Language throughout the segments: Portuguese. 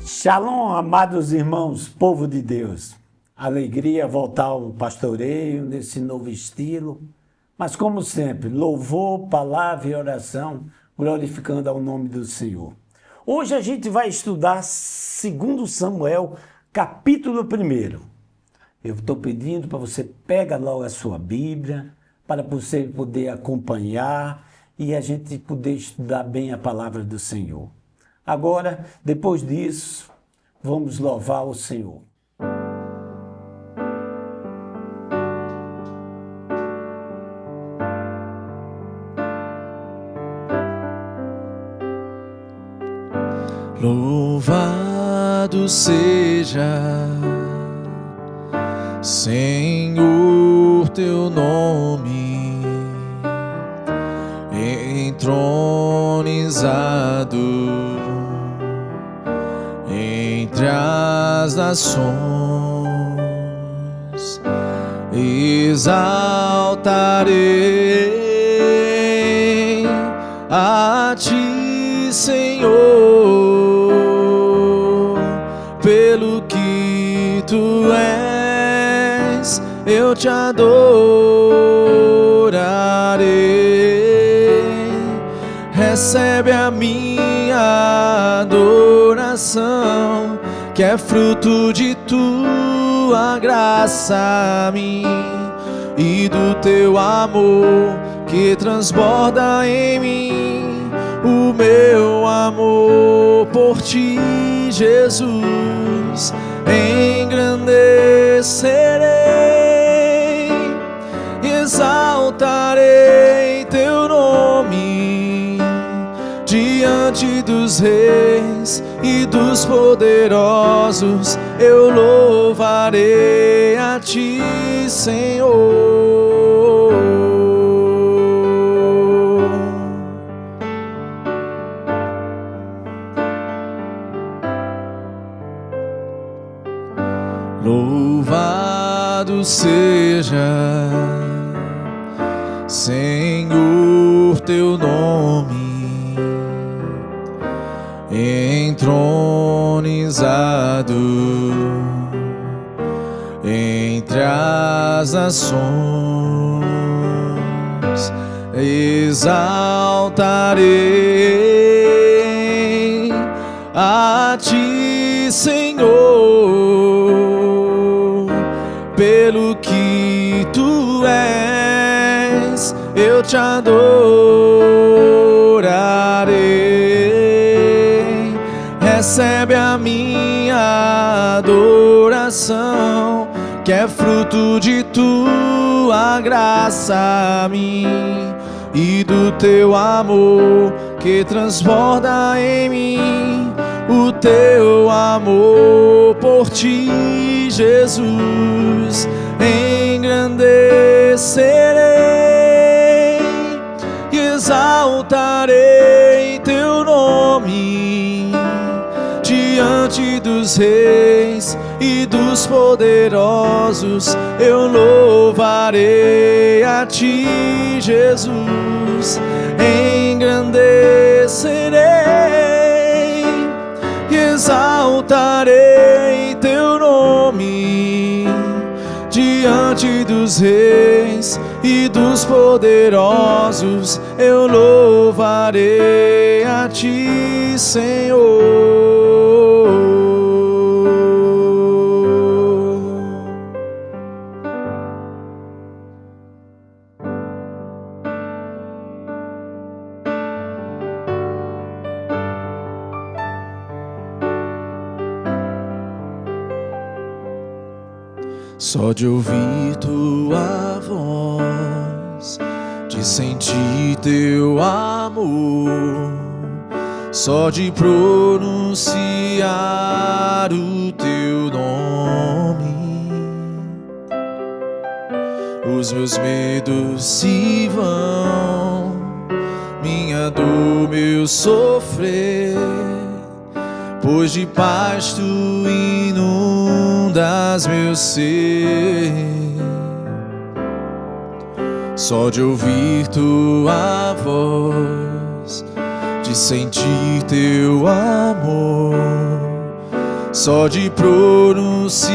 Shalom, amados irmãos, povo de Deus. Alegria voltar ao pastoreio nesse novo estilo. Mas como sempre, louvor, palavra e oração, glorificando ao nome do Senhor. Hoje a gente vai estudar 2 Samuel, capítulo 1. Eu estou pedindo para você pegar logo a sua Bíblia, para você poder acompanhar e a gente poder estudar bem a palavra do Senhor. Agora, depois disso, vamos louvar o Senhor. Louvado seja, Senhor, teu nome, entronizado entre as nações. Exaltarei a ti, Senhor, pelo que tu és, eu te adorarei. Recebe a minha adoração, que é fruto de tua graça a mim e do teu amor que transborda em mim. O meu amor por ti, Jesus, engrandecerei, exaltarei teu nome diante dos reis e dos poderosos. Eu louvarei a ti, Senhor. Louvado seja, Senhor, teu nome, entronizado entre as nações. Exaltarei a ti, Senhor, pelo que tu és, eu te adorarei. Recebe a minha adoração, que é fruto de tua graça a mim e do teu amor que transborda em mim. O teu amor por ti, Jesus, engrandecerei e exaltarei teu nome diante dos reis e dos poderosos. Eu louvarei a ti, Jesus, engrandecerei, exaltarei teu nome diante dos reis e dos poderosos. Eu louvarei a ti, Senhor. Só de ouvir tua voz, de sentir teu amor, só de pronunciar o teu nome, os meus medos se vão, minha dor, meu sofrer, pois de paz tu inundas meu ser. só de ouvir tua voz, de sentir teu amor, só de pronunciar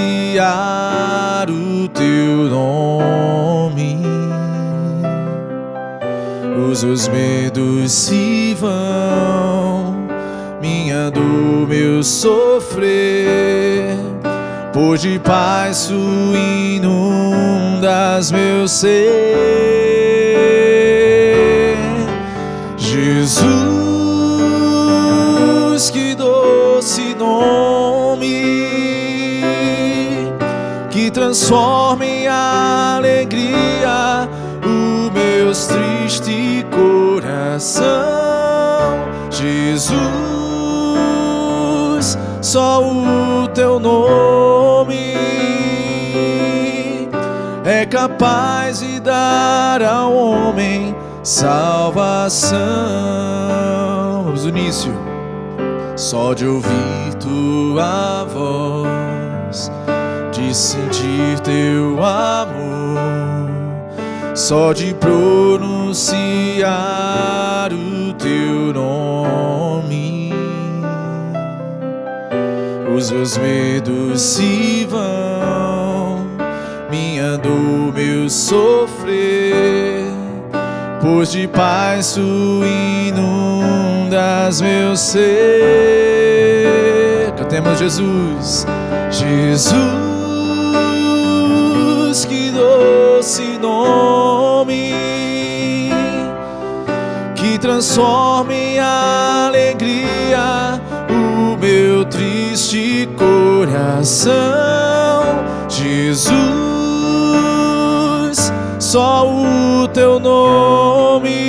o teu nome, os meus medos se vão, minha dor, meu sofrer, pois de paz tu inundas meu ser. Jesus, que doce nome, que transforma em alegria o meu triste coração. Jesus, só o teu nome é capaz de dar ao homem salvação. Vamos no início. Só de ouvir tua voz, de sentir teu amor, só de pronunciar o teu nome, os meus medos se vão, minha dor, meu sofrer, pois de paz tu inundas meu ser. Cantemos Jesus. Jesus, que doce nome, que transforma em alegria o meu triste coração. Jesus, só o teu nome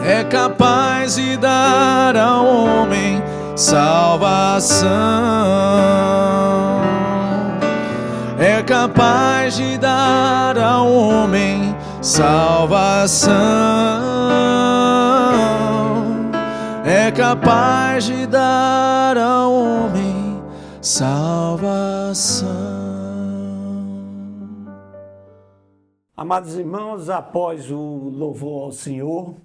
é capaz de dar ao homem salvação, é capaz de dar ao homem salvação, é capaz de dar ao homem salvação. Amados irmãos, após o louvor ao Senhor,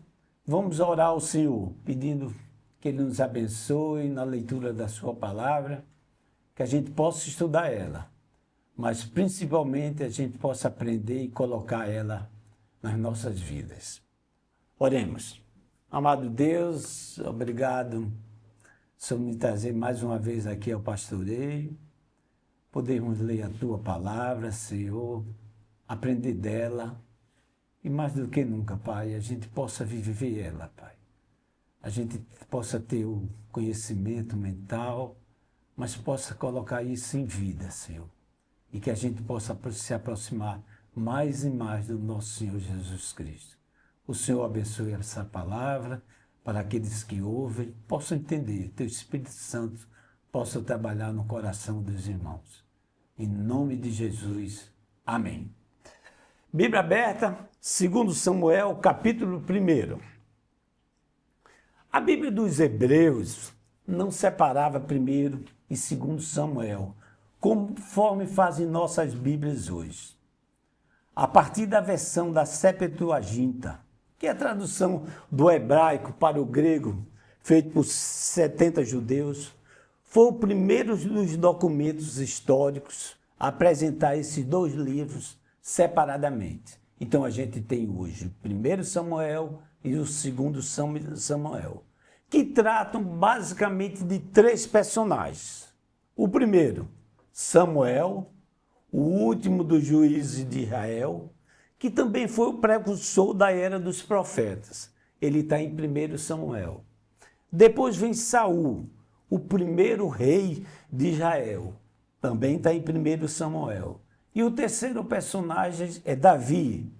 vamos orar ao Senhor, pedindo que Ele nos abençoe na leitura da sua palavra, que a gente possa estudar ela, mas principalmente a gente possa aprender e colocar ela nas nossas vidas. Oremos. Amado Deus, obrigado por me trazer mais uma vez aqui ao pastoreio, podermos ler a tua palavra, Senhor, aprender dela e mais do que nunca, Pai, a gente possa viver ela, Pai. A gente possa ter o conhecimento mental, mas possa colocar isso em vida, Senhor. E que a gente possa se aproximar mais e mais do nosso Senhor Jesus Cristo. O Senhor abençoe essa palavra para aqueles que ouvem, possam entender, Teu Espírito Santo possa trabalhar no coração dos irmãos. Em nome de Jesus, amém. Bíblia aberta, 2 Samuel, capítulo 1. A Bíblia dos Hebreus não separava 1 e 2 Samuel, conforme fazem nossas Bíblias hoje. A partir da versão da Septuaginta, que é a tradução do hebraico para o grego, feito por 70 judeus, foi o primeiro dos documentos históricos a apresentar esses dois livros separadamente. Então a gente tem hoje o 1 Samuel e o 2 Samuel, que tratam basicamente de 3 personagens. O primeiro, Samuel, o último dos juízes de Israel, que também foi o precursor da era dos profetas. Ele está em 1 Samuel. Depois vem Saul, o primeiro rei de Israel. Também está em 1 Samuel. E o terceiro personagem é Davi,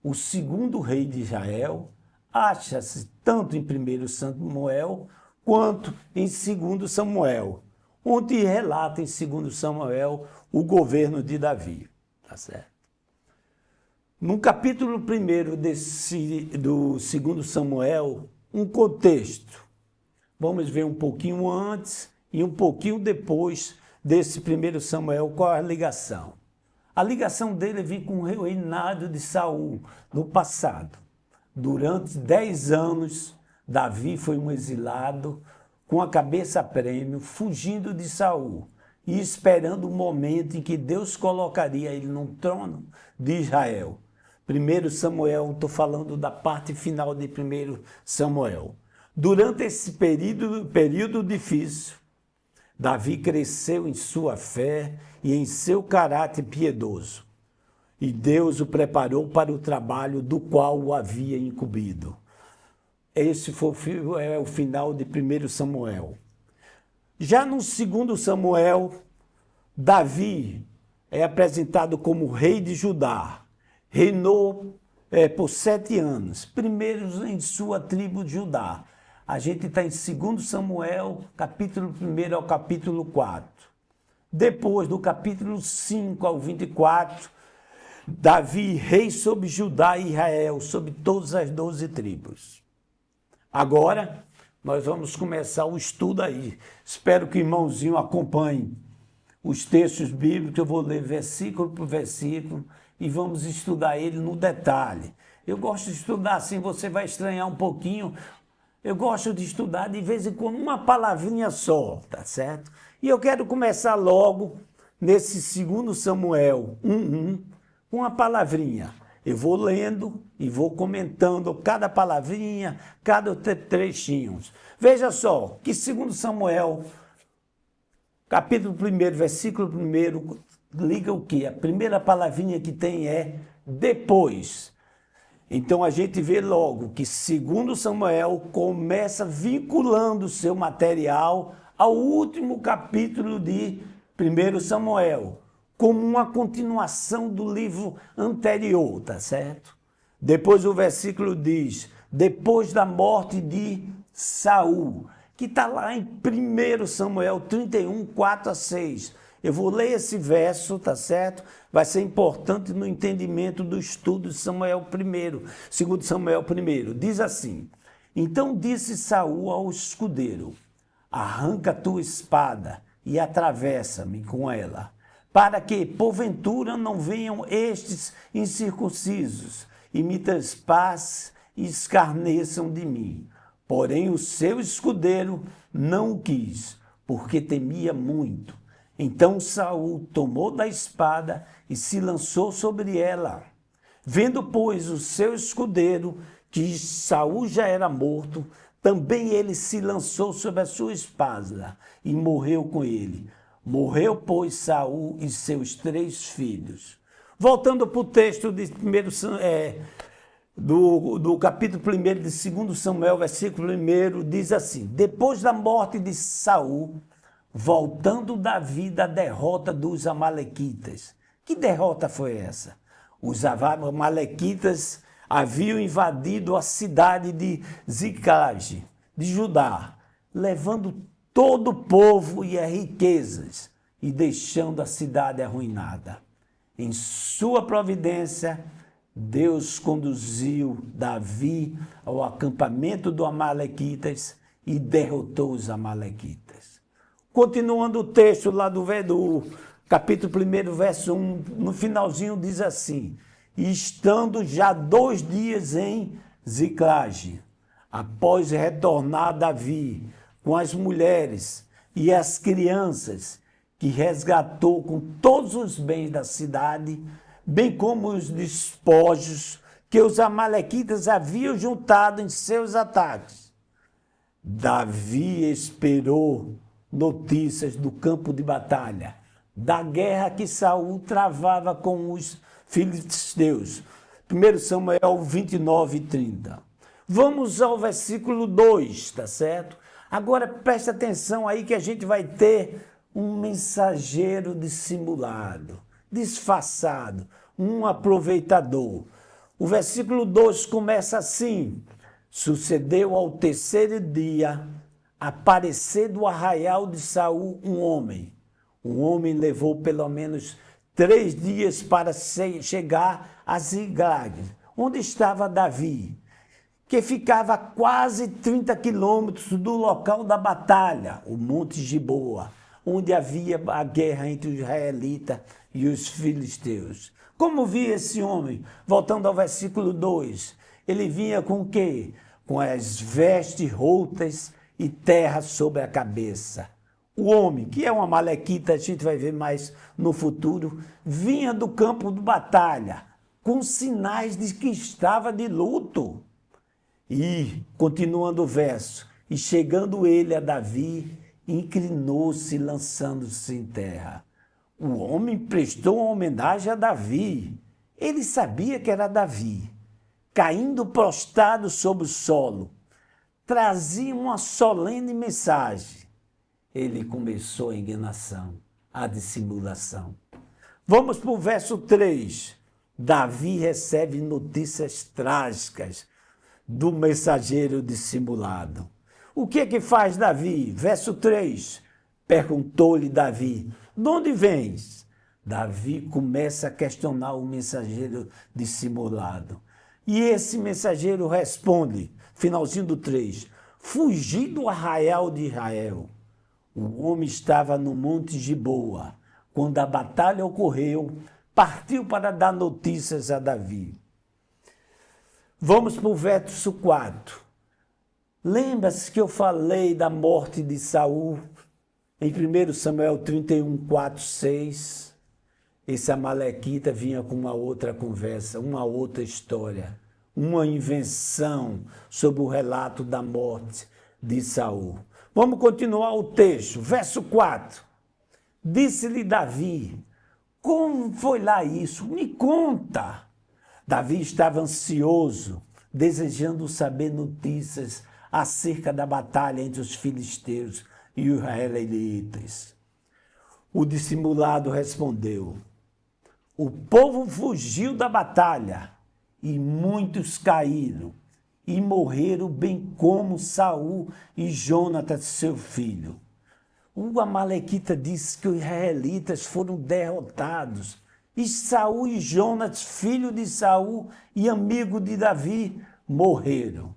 o segundo rei de Israel. Acha-se tanto em 1 Samuel quanto em 2 Samuel, onde relata em 2 Samuel o governo de Davi. Tá certo? No capítulo 1 do 2 Samuel, um contexto. Vamos ver um pouquinho antes e um pouquinho depois desse 1 Samuel, qual é a ligação. A ligação dele vem com o reinado de Saul no passado. Durante 10 anos, Davi foi um exilado com a cabeça a prêmio, fugindo de Saul e esperando o momento em que Deus colocaria ele no trono de Israel. 1 Samuel, estou falando da parte final de 1 Samuel. Durante esse período difícil, Davi cresceu em sua fé e em seu caráter piedoso. E Deus o preparou para o trabalho do qual o havia incumbido. Esse foi o final de 1 Samuel. Já no 2 Samuel, Davi é apresentado como rei de Judá. Reinou por 7 anos, primeiro em sua tribo de Judá. A gente está em 2 Samuel, capítulo 1 ao capítulo 4. Depois, do capítulo 5 ao 24, Davi, rei sobre Judá e Israel, sobre todas as 12 tribos. Agora, nós vamos começar o estudo aí. Espero que o irmãozinho acompanhe os textos bíblicos. Eu vou ler versículo por versículo e vamos estudar ele no detalhe. Eu gosto de estudar assim, você vai estranhar um pouquinho. Eu gosto de estudar de vez em quando uma palavrinha só, tá certo? E eu quero começar logo nesse 2 Samuel 1:1 com uma palavrinha. Eu vou lendo e vou comentando cada palavrinha, cada trechinho. Veja só, que 2 Samuel, capítulo 1, versículo 1, liga o quê? A primeira palavrinha que tem é depois. Então a gente vê logo que 2 Samuel começa vinculando o seu material ao último capítulo de 1 Samuel, como uma continuação do livro anterior, tá certo? Depois o versículo diz, depois da morte de Saul, que está lá em 1 Samuel 31, 4 a 6. Eu vou ler esse verso, tá certo? Vai ser importante no entendimento do estudo de Samuel 2 Samuel 1. Diz assim, então disse Saul ao escudeiro, arranca tua espada e atravessa-me com ela, para que, porventura, não venham estes incircuncisos e me trespassem e escarneçam de mim. Porém, o seu escudeiro não o quis, porque temia muito. Então Saul tomou da espada e se lançou sobre ela. Vendo, pois, o seu escudeiro, que Saul já era morto, também ele se lançou sobre a sua espada e morreu com ele. Morreu, pois, Saul e seus 3 filhos. Voltando para o texto do capítulo 1 de 2 Samuel, versículo 1, diz assim, depois da morte de Saul, voltando Davi da derrota dos amalequitas. Que derrota foi essa? Os amalequitas haviam invadido a cidade de Ziclage, de Judá, levando todo o povo e as riquezas e deixando a cidade arruinada. Em sua providência, Deus conduziu Davi ao acampamento dos amalequitas e derrotou os amalequitas. Continuando o texto lá do capítulo 1, verso 1, no finalzinho diz assim, estando já 2 dias em Ziclage, após retornar Davi com as mulheres e as crianças que resgatou com todos os bens da cidade, bem como os despojos que os amalequitas haviam juntado em seus ataques. Davi esperou notícias do campo de batalha, da guerra que Saul travava com os filisteus. 1 Samuel 29 e 30. Vamos ao versículo 2, tá certo? Agora preste atenção aí que a gente vai ter um mensageiro dissimulado, disfarçado, um aproveitador. O versículo 2 começa assim, sucedeu ao 3º dia, aparecer do arraial de Saul um homem. O homem levou pelo menos 3 dias para chegar a Ziclage, onde estava Davi, que ficava a quase 30 quilômetros do local da batalha, o Monte Giboa, onde havia a guerra entre os israelitas e os filisteus. Como via esse homem? Voltando ao versículo 2, ele vinha com o quê? Com as vestes rotas e terra sobre a cabeça. O homem, que é uma amalequita, a gente vai ver mais no futuro, vinha do campo de batalha, com sinais de que estava de luto. E, continuando o verso, e chegando ele a Davi, inclinou-se, lançando-se em terra. O homem prestou uma homenagem a Davi. Ele sabia que era Davi. Caindo prostrado sobre o solo, trazia uma solene mensagem. Ele começou a enganação, a dissimulação. Vamos para o verso 3. Davi recebe notícias trágicas do mensageiro dissimulado. O que faz Davi? Verso 3. Perguntou-lhe Davi, de onde vens? Davi começa a questionar o mensageiro dissimulado. E esse mensageiro responde, finalzinho do 3, fugi do arraial de Israel. O homem estava no monte Giboa. Quando a batalha ocorreu, partiu para dar notícias a Davi. Vamos para o verso 4. Lembra-se que eu falei da morte de Saul em 1 Samuel 31, 4, 6? Esse amalequita vinha com uma outra conversa, uma outra história, uma invenção sobre o relato da morte de Saul. Vamos continuar o texto, verso 4. Disse-lhe Davi, como foi lá isso? Me conta. Davi estava ansioso, desejando saber notícias acerca da batalha entre os filisteus e os israelitas. O dissimulado respondeu, o povo fugiu da batalha e muitos caíram e morreram, bem como Saul e Jonatas, seu filho. O amalequita disse que os israelitas foram derrotados e Saul e Jonatas, filho de Saul e amigo de Davi, morreram.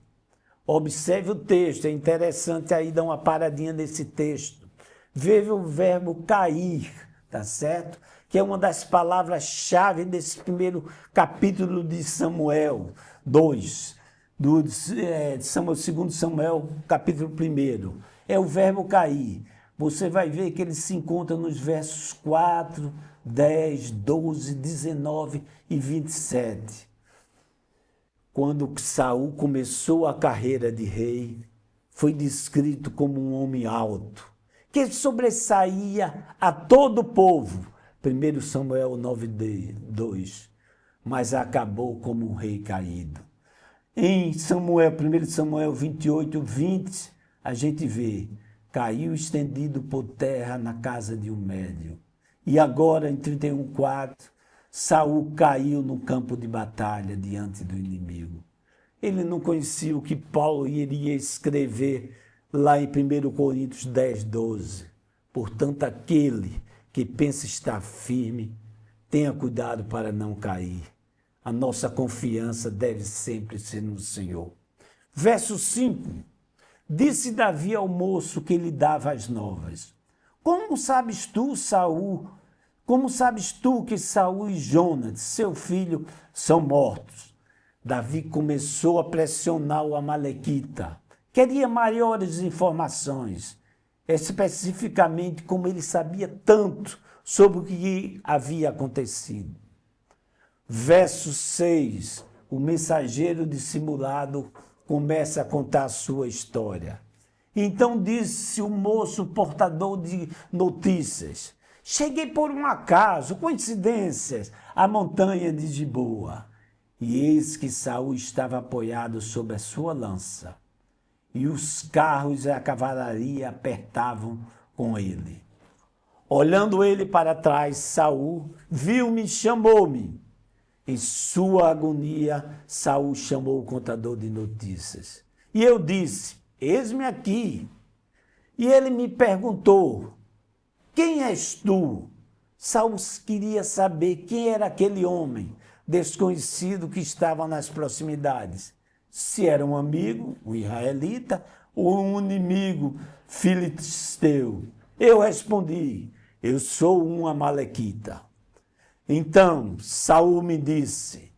Observe o texto, é interessante aí dar uma paradinha nesse texto. Veja o verbo cair, tá certo? Que é uma das palavras-chave desse primeiro capítulo de Samuel 2. Do 2 Samuel, capítulo 1. É o verbo cair. Você vai ver que ele se encontra nos versos 4, 10, 12, 19 e 27. Quando Saul começou a carreira de rei, foi descrito como um homem alto, que sobressaía a todo o povo. 1 Samuel 9, 2. Mas acabou como um rei caído. Em 1 Samuel 28, 20, a gente vê, caiu estendido por terra na casa de um médio. E agora, em 31, 4, Saul caiu no campo de batalha diante do inimigo. Ele não conhecia o que Paulo iria escrever lá em 1 Coríntios 10, 12. Portanto, aquele que pensa estar firme, tenha cuidado para não cair. A nossa confiança deve sempre ser no Senhor. Verso 5. Disse Davi ao moço que lhe dava as novas, como sabes tu, Saul? Como sabes tu que Saul e Jonatas, seu filho, são mortos? Davi começou a pressionar o amalequita. Queria maiores informações, especificamente como ele sabia tanto sobre o que havia acontecido. Verso 6, o mensageiro dissimulado começa a contar a sua história. Então disse o moço portador de notícias, cheguei por um acaso, coincidências, à montanha de Giboa, e eis que Saul estava apoiado sobre a sua lança, e os carros e a cavalaria apertavam com ele. Olhando ele para trás, Saul viu-me e chamou-me. Em sua agonia, Saul chamou o contador de notícias. E eu disse, eis-me aqui. E ele me perguntou, quem és tu? Saul queria saber quem era aquele homem desconhecido que estava nas proximidades. Se era um amigo, um israelita, ou um inimigo filisteu. Eu respondi, eu sou um amalequita. Então Saul me disse: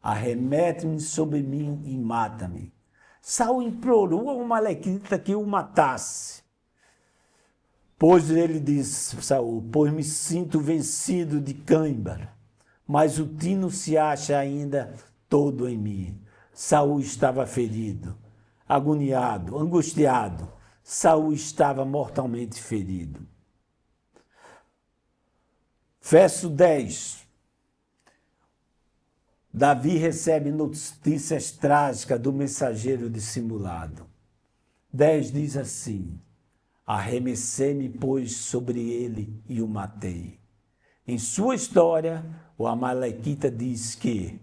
arremete-me sobre mim e mata-me. Saul implorou ao Amalequita que o matasse. Pois ele disse, Saul, pois me sinto vencido de cãibra, mas o tino se acha ainda todo em mim. Saul estava ferido, agoniado, angustiado. Saul estava mortalmente ferido. Verso 10. Davi recebe notícias trágicas do mensageiro dissimulado. 10 diz assim: arremessei-me, pois, sobre ele e o matei. Em sua história, o Amalequita diz que,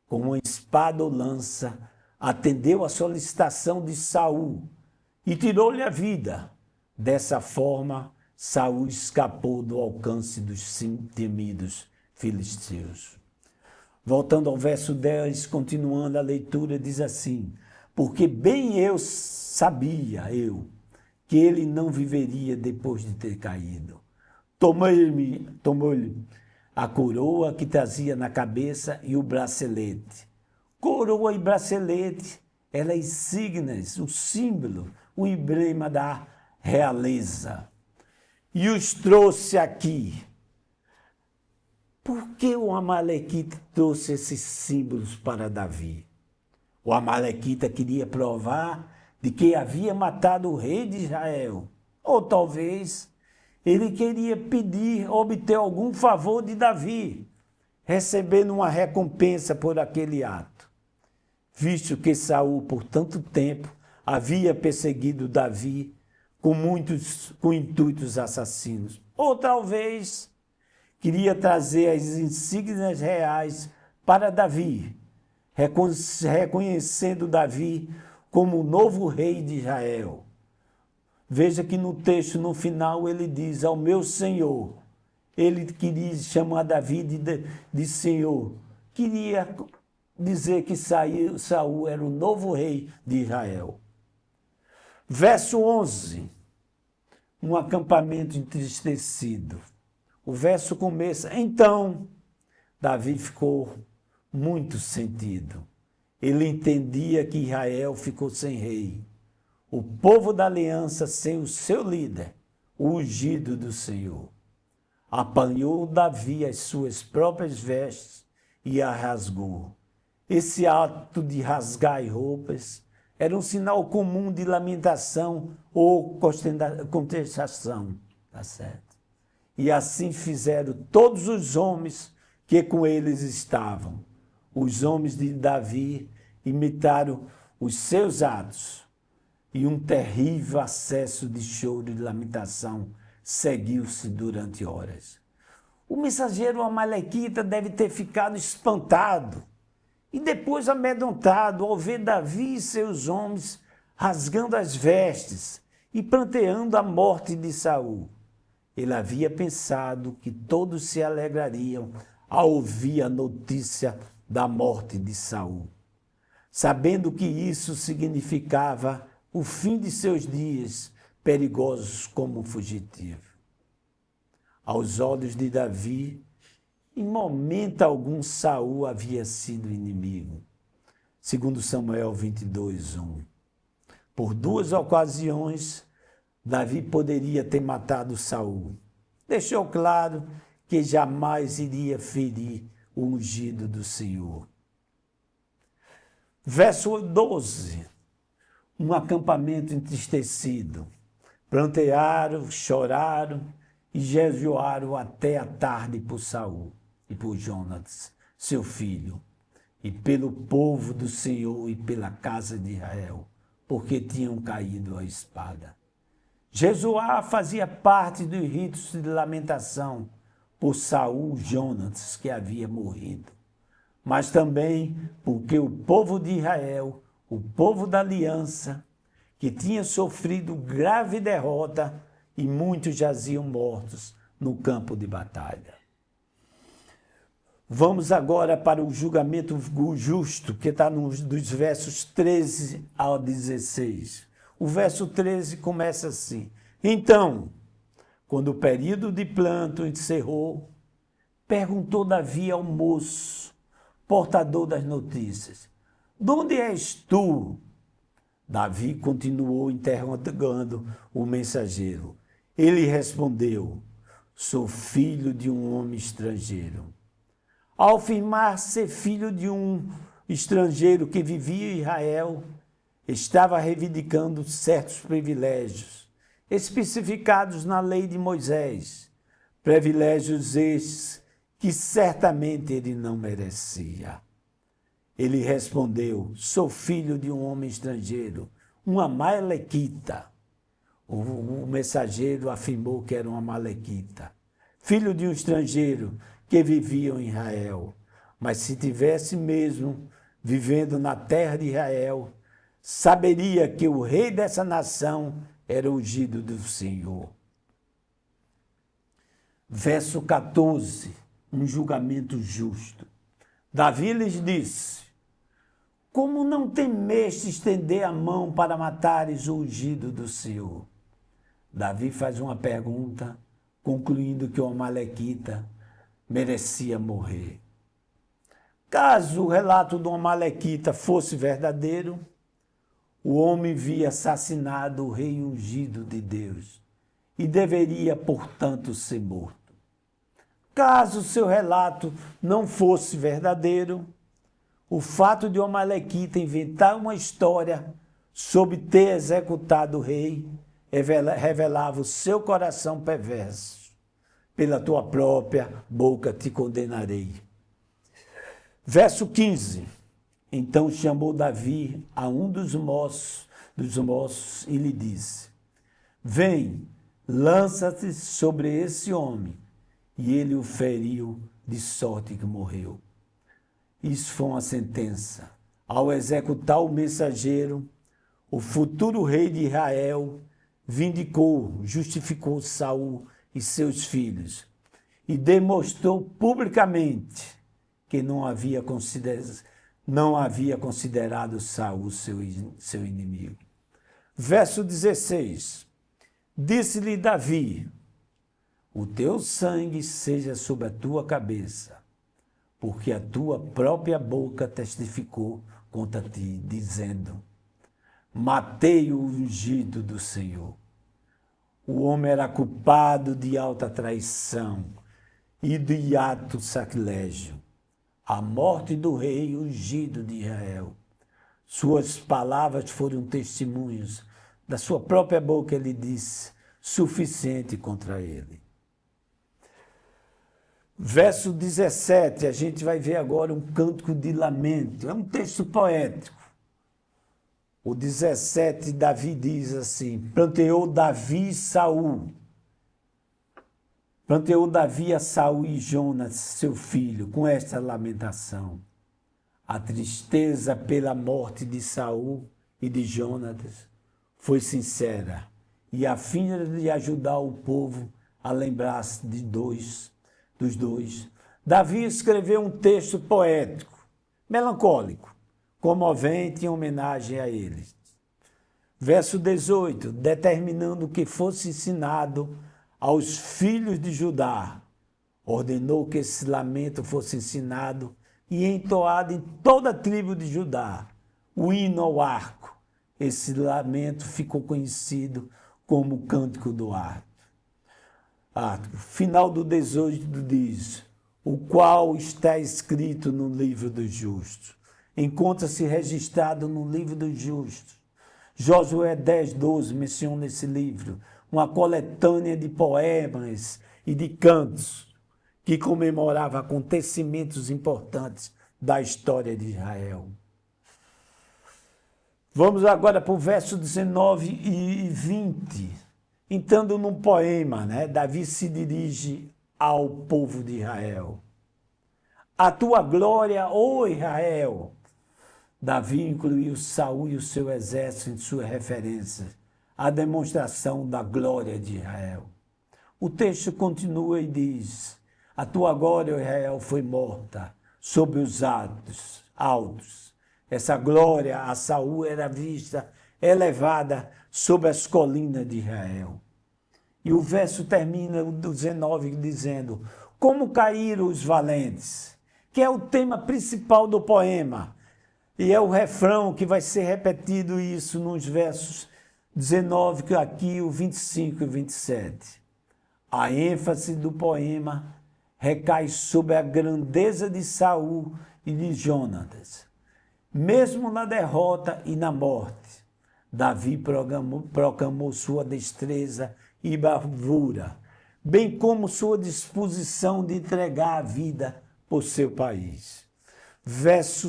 com uma espada ou lança, atendeu à solicitação de Saul e tirou-lhe a vida. Dessa forma, Saul escapou do alcance dos temidos filisteus. Voltando ao verso 10, continuando a leitura, diz assim: porque bem eu sabia, que ele não viveria depois de ter caído. Tomou-lhe a coroa que trazia na cabeça e o bracelete. Coroa e bracelete eram insígnias, o símbolo, o emblema da realeza. E os trouxe aqui. Por que o Amalequita trouxe esses símbolos para Davi? O Amalequita queria provar de que havia matado o rei de Israel. Ou talvez ele queria obter algum favor de Davi, recebendo uma recompensa por aquele ato. Visto que Saul, por tanto tempo, havia perseguido Davi com intuitos assassinos. Ou talvez queria trazer as insígnias reais para Davi, reconhecendo Davi como o novo rei de Israel. Veja que no texto, no final, ele diz: ao meu Senhor. Ele queria chamar Davi de Senhor. Queria dizer que Saul era o novo rei de Israel. Verso 11. Um acampamento entristecido. O verso começa: então Davi ficou muito sentido. Ele entendia que Israel ficou sem rei. O povo da aliança sem o seu líder, o ungido do Senhor. Apanhou Davi as suas próprias vestes e a rasgou. Esse ato de rasgar as roupas era um sinal comum de lamentação ou contestação. Tá certo? E assim fizeram todos os homens que com eles estavam. Os homens de Davi imitaram os seus atos, e um terrível acesso de choro e lamentação seguiu-se durante horas. O mensageiro Amalequita deve ter ficado espantado e depois amedrontado ao ver Davi e seus homens rasgando as vestes e pranteando a morte de Saul. Ele havia pensado que todos se alegrariam ao ouvir a notícia da morte de Saul, sabendo que isso significava o fim de seus dias perigosos como fugitivo. Aos olhos de Davi, em momento algum Saul havia sido inimigo. Segundo Samuel 22:1. Por 2 ocasiões, Davi poderia ter matado Saul. Deixou claro que jamais iria ferir o ungido do Senhor. Verso 12. Um acampamento entristecido. Prantearam, choraram e jejuaram até a tarde por Saul e por Jonatas, seu filho, e pelo povo do Senhor e pela casa de Israel, porque tinham caído à espada. Jejuar fazia parte dos ritos de lamentação por Saul e Jonatas, que havia morrido, mas também porque o povo de Israel, o povo da aliança, que tinha sofrido grave derrota e muitos jaziam mortos no campo de batalha. Vamos agora para o julgamento justo, que está dos versos 13 ao 16. O verso 13 começa assim: então, quando o período de planto encerrou, perguntou Davi ao moço, portador das notícias: de onde és tu? Davi continuou interrogando o mensageiro. Ele respondeu: sou filho de um homem estrangeiro. Ao afirmar ser filho de um estrangeiro que vivia em Israel, estava reivindicando certos privilégios especificados na lei de Moisés, privilégios esses que certamente ele não merecia. Ele respondeu: sou filho de um homem estrangeiro, um amalequita. O mensageiro afirmou que era um amalequita, filho de um estrangeiro que vivia em Israel. Mas se tivesse mesmo vivendo na terra de Israel, saberia que o rei dessa nação era ungido do Senhor. Verso 14, um julgamento justo. Davi lhes disse: como não temeste estender a mão para matares o ungido do Senhor? Davi faz uma pergunta, concluindo que o amalequita merecia morrer. Caso o relato do amalequita fosse verdadeiro, o homem via assassinado o rei ungido de Deus e deveria, portanto, ser morto. Caso seu relato não fosse verdadeiro, o fato de o amalequita inventar uma história sobre ter executado o rei revelava o seu coração perverso. Pela tua própria boca te condenarei. Verso 15. Então chamou Davi a um dos moços e lhe disse: vem, lança-te sobre esse homem. E ele o feriu de sorte que morreu. Isso foi uma sentença. Ao executar o mensageiro, o futuro rei de Israel justificou Saul e seus filhos e demonstrou publicamente que não havia considerado Saul seu inimigo. Verso 16. Disse-lhe Davi: o teu sangue seja sobre a tua cabeça, porque a tua própria boca testificou contra ti, dizendo: matei o ungido do Senhor. O homem era culpado de alta traição e de ato sacrilégio. A morte do rei ungido de Israel. Suas palavras foram testemunhos. Da sua própria boca ele disse: suficiente contra ele. Verso 17, a gente vai ver agora um cântico de lamento. É um texto poético. O 17, Davi diz assim: planteou Davi a Saul e Jonas, seu filho, com esta lamentação. A tristeza pela morte de Saul e de Jonas foi sincera, e a fim de ajudar o povo a lembrar-se dos dois, Davi escreveu um texto poético, melancólico, comovente em homenagem a eles. Verso 18, determinando que fosse ensinado aos filhos de Judá, ordenou que esse lamento fosse ensinado e entoado em toda a tribo de Judá, o hino ao arco. Esse lamento ficou conhecido como o Cântico do Arco. Final do 18 diz: o qual está escrito no livro dos justos. Encontra-se registrado no livro dos justos. Josué 10:12 menciona esse livro, uma coletânea de poemas e de cantos que comemorava acontecimentos importantes da história de Israel. Vamos agora para o verso 19 e 20. Entrando num poema, Davi se dirige ao povo de Israel. A tua glória, ó Israel. Davi incluiu Saul e o seu exército em sua referência, a demonstração da glória de Israel. O texto continua e diz: a tua glória, ó Israel, foi morta sob os altos. Essa glória a Saul era vista elevada sobre as colinas de Israel. E o verso termina, o 19, dizendo: Como caíram os valentes, que é o tema principal do poema. E é o refrão que vai ser repetido isso nos versos 19, que aqui o 25 e 27. A ênfase do poema recai sobre a grandeza de Saul e de Jonatas. Mesmo na derrota e na morte, Davi proclamou sua destreza e bravura, bem como sua disposição de entregar a vida por seu país. Verso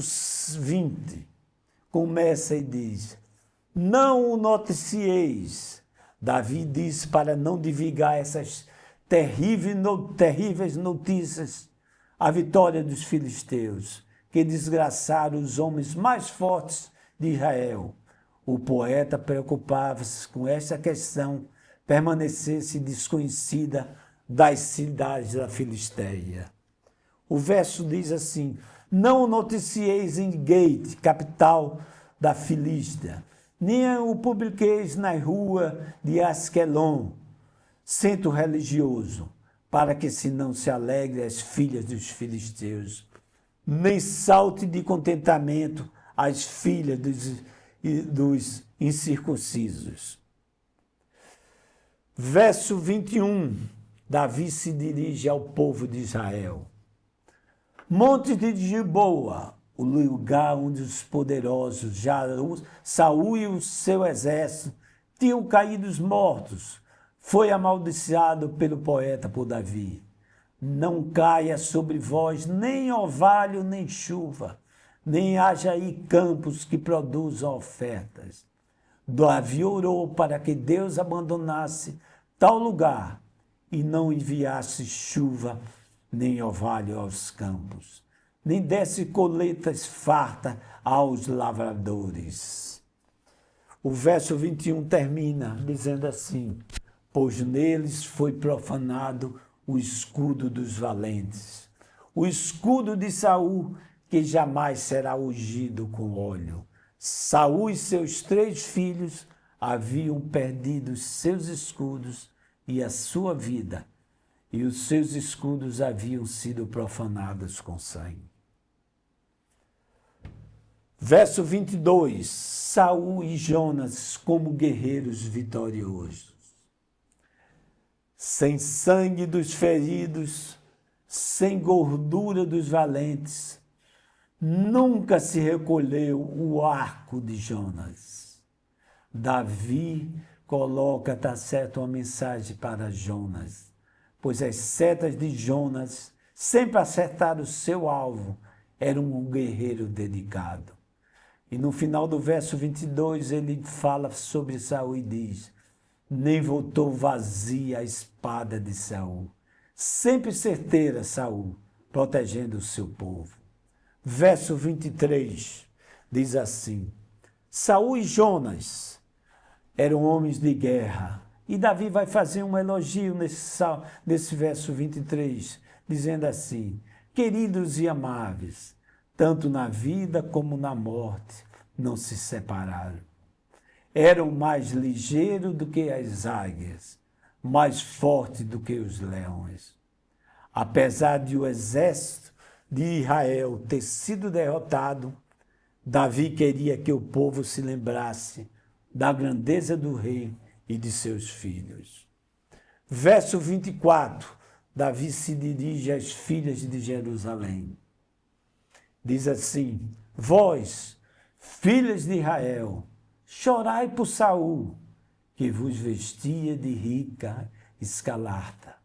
20 começa e diz: não o noticieis. Davi diz para não divulgar essas terríveis notícias, a vitória dos filisteus, que desgraçaram os homens mais fortes de Israel. O poeta preocupava-se com esta questão, permanecesse desconhecida das cidades da Filisteia. O verso diz assim: não o noticieis em Gate, capital da Filístia, nem o publiqueis na rua de Asquelon, centro religioso, para que se não se alegre as filhas dos filisteus, nem salte de contentamento as filhas dos incircuncisos. Verso 21, Davi se dirige ao povo de Israel. Montes de Gilboa, o lugar onde os poderosos, Saul e o seu exército, tinham caído mortos, foi amaldiçoado pelo poeta por Davi. Não caia sobre vós nem orvalho nem chuva, nem haja aí campos que produzam ofertas. Davi orou para que Deus abandonasse tal lugar e não enviasse chuva nem orvalho aos campos, nem desse colheitas farta aos lavradores. O verso 21 termina dizendo assim: pois neles foi profanado o escudo dos valentes, o escudo de Saul, que jamais será ungido com óleo. Saul e seus 3 filhos haviam perdido seus escudos e a sua vida, e os seus escudos haviam sido profanados com sangue. Verso 22, Saul e Jonas como guerreiros vitoriosos. Sem sangue dos feridos, sem gordura dos valentes, nunca se recolheu o arco de Jonas. Davi coloca, está certo, uma mensagem para Jonas, pois as setas de Jonas sempre acertaram o seu alvo, era um guerreiro dedicado. E no final do verso 22 ele fala sobre Saul e diz: nem voltou vazia a espada de Saul, sempre certeira Saul, protegendo o seu povo. Verso 23 diz assim: Saul e Jonas eram homens de guerra. E Davi vai fazer um elogio nesse verso 23, dizendo assim: queridos e amáveis, tanto na vida como na morte, não se separaram. Eram mais ligeiros do que as águias, mais fortes do que os leões. Apesar de o exército de Israel ter sido derrotado, Davi queria que o povo se lembrasse da grandeza do rei e de seus filhos. Verso 24, Davi se dirige às filhas de Jerusalém. Diz assim: vós, filhas de Israel, chorai por Saul, que vos vestia de rica escarlata,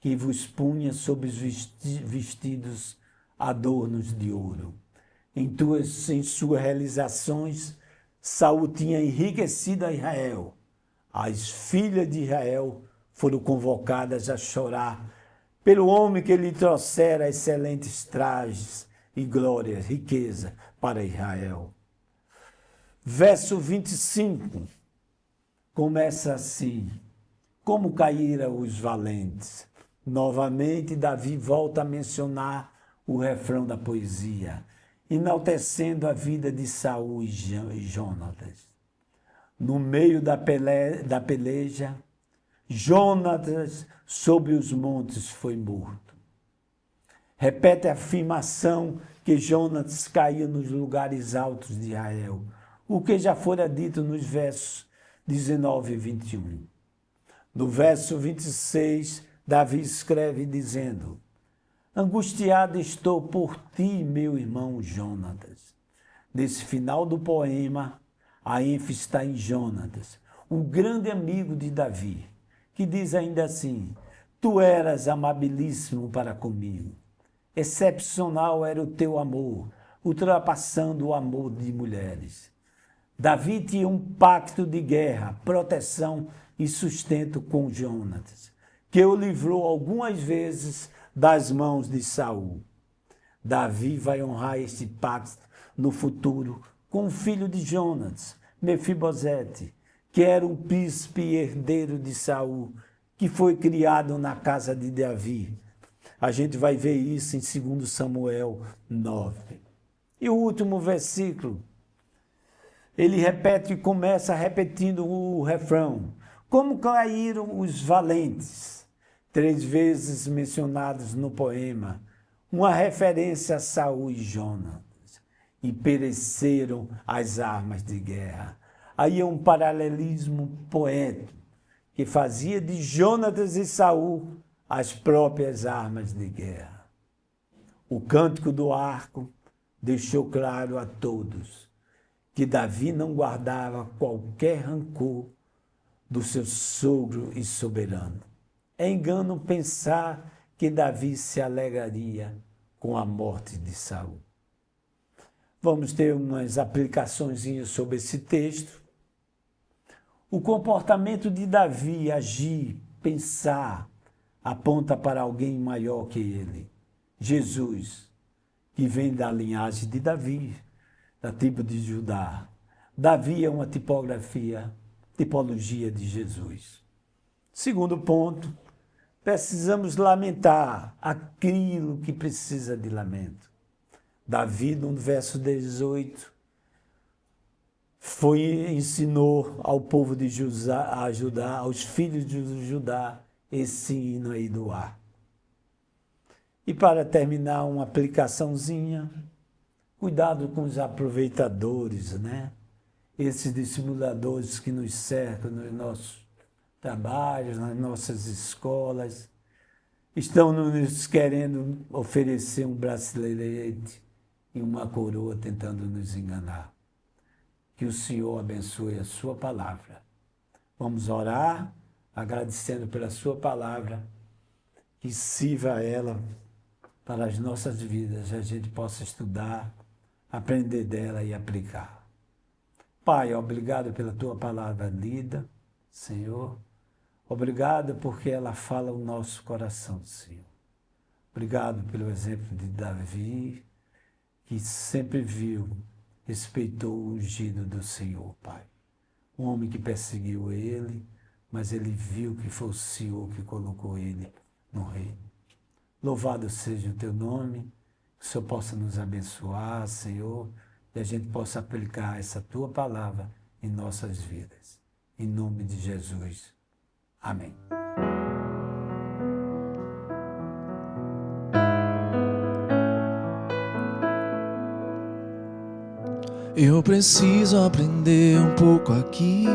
que vos punha sobre os vestidos adornos de ouro. Em suas realizações, Saul tinha enriquecido a Israel. As filhas de Israel foram convocadas a chorar pelo homem que lhe trouxera excelentes trajes e glória, riqueza para Israel. Verso 25 começa assim: como caíram os valentes. Novamente, Davi volta a mencionar o refrão da poesia, enaltecendo a vida de Saul e Jonatas. No meio da peleja, Jonatas sobre os montes foi morto. repete a afirmação que Jonatas caiu nos lugares altos de Israel, o que já fora dito nos versos 19 e 21. No verso 26, Davi escreve dizendo: angustiado estou por ti, meu irmão Jonatas. Nesse final do poema, a ênfase está em Jonatas, o grande amigo de Davi, que diz ainda assim: tu eras amabilíssimo para comigo. Excepcional era o teu amor, ultrapassando o amor de mulheres. Davi tinha um pacto de guerra, proteção e sustento com Jonatas, que o livrou algumas vezes das mãos de Saul. Davi vai honrar este pacto no futuro com o filho de Jonatas, Mefibosete, que era um príncipe herdeiro de Saul, que foi criado na casa de Davi. A gente vai ver isso em 2 Samuel 9. E o último versículo, ele repete e começa repetindo o refrão: como caíram os valentes, 3 vezes mencionados no poema, uma referência a Saul e Jonatas, e pereceram as armas de guerra. Aí é um paralelismo poético que fazia de Jonatas e Saul as próprias armas de guerra. O cântico do arco deixou claro a todos que Davi não guardava qualquer rancor do seu sogro e soberano. É engano pensar que Davi se alegraria com a morte de Saul. Vamos ter umas aplicações sobre esse texto. O comportamento de Davi, agir, pensar, aponta para alguém maior que ele, Jesus, que vem da linhagem de Davi, da tribo de Judá. Davi é uma tipologia de Jesus. Segundo ponto, precisamos lamentar aquilo que precisa de lamento. Davi, no verso 18, ensinou ao povo de Judá, aos filhos de Judá, esse hino aí do ar. E para terminar, uma aplicaçãozinha, cuidado com os aproveitadores, né? Esses dissimuladores que nos cercam nos nossos trabalhos, nas nossas escolas, estão nos querendo oferecer um bracelete e uma coroa tentando nos enganar. Que o Senhor abençoe a sua palavra. Vamos orar, agradecendo pela sua palavra, que sirva ela para as nossas vidas, a gente possa estudar, aprender dela e aplicar. Pai, obrigado pela tua palavra lida, Senhor. Obrigado porque ela fala o nosso coração, Senhor. Obrigado pelo exemplo de Davi, que sempre viu, respeitou o ungido do Senhor, Pai. Um homem que perseguiu ele, mas ele viu que foi o Senhor que colocou ele no reino. Louvado seja o teu nome, que o Senhor possa nos abençoar, Senhor, e a gente possa aplicar essa tua palavra em nossas vidas. Em nome de Jesus. Amém. Eu preciso aprender um pouco aqui,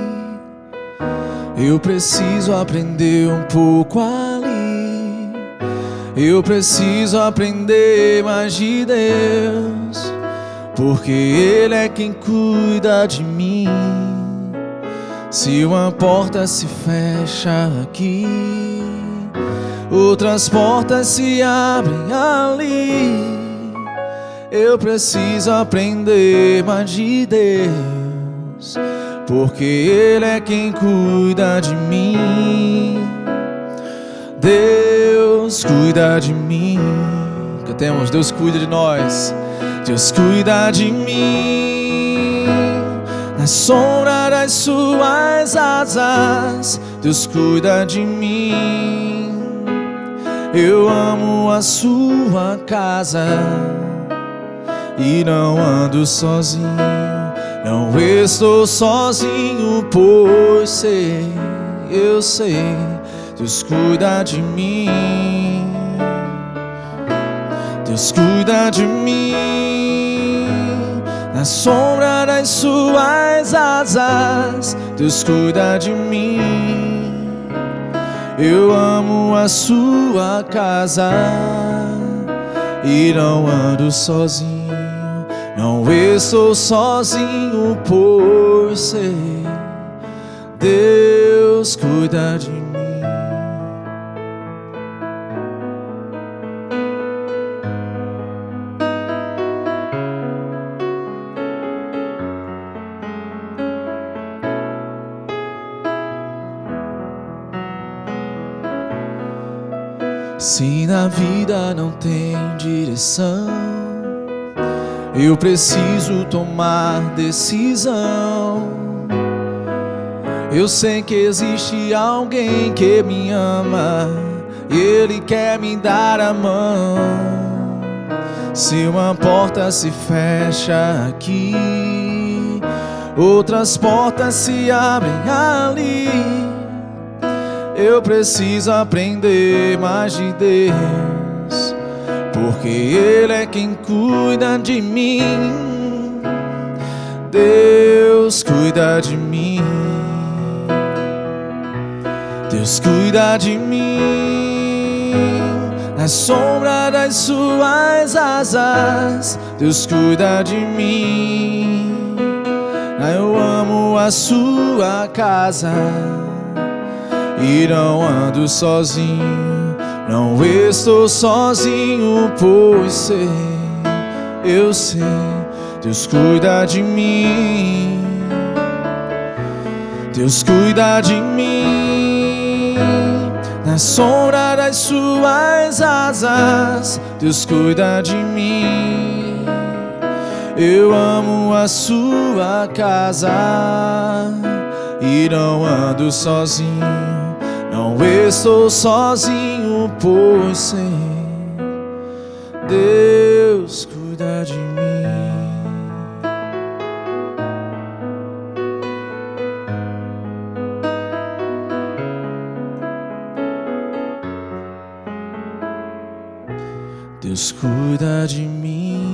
eu preciso aprender um pouco ali, eu preciso aprender mais de Deus, porque Ele é quem cuida de mim. Se uma porta se fecha aqui, outras portas se abrem ali. Eu preciso aprender mais de Deus, porque Ele é quem cuida de mim. Deus cuida de mim. Cantemos, Deus cuida de nós. Deus cuida de mim. Na sombra das suas asas, Deus cuida de mim. Eu amo a sua casa e não ando sozinho, não estou sozinho, pois sei, eu sei, Deus cuida de mim. Deus cuida de mim. Na sombra das suas asas, Deus cuida de mim. Eu amo a sua casa e não ando sozinho. Não estou sozinho por ser. Deus cuida de mim. Se na vida não tem direção, eu preciso tomar decisão. Eu sei que existe alguém que me ama e Ele quer me dar a mão. Se uma porta se fecha aqui, outras portas se abrem ali. Eu preciso aprender mais de Deus, porque Ele é quem cuida de mim. Deus cuida de mim. Deus cuida de mim. Na sombra das suas asas, Deus cuida de mim. Eu amo a sua casa e não ando sozinho. Não estou sozinho, pois sei, eu sei, Deus cuida de mim. Deus cuida de mim. Na sombra das suas asas, Deus cuida de mim. Eu amo a sua casa e não ando sozinho. Não estou sozinho, pois sei, Deus cuida de mim. Deus cuida de mim.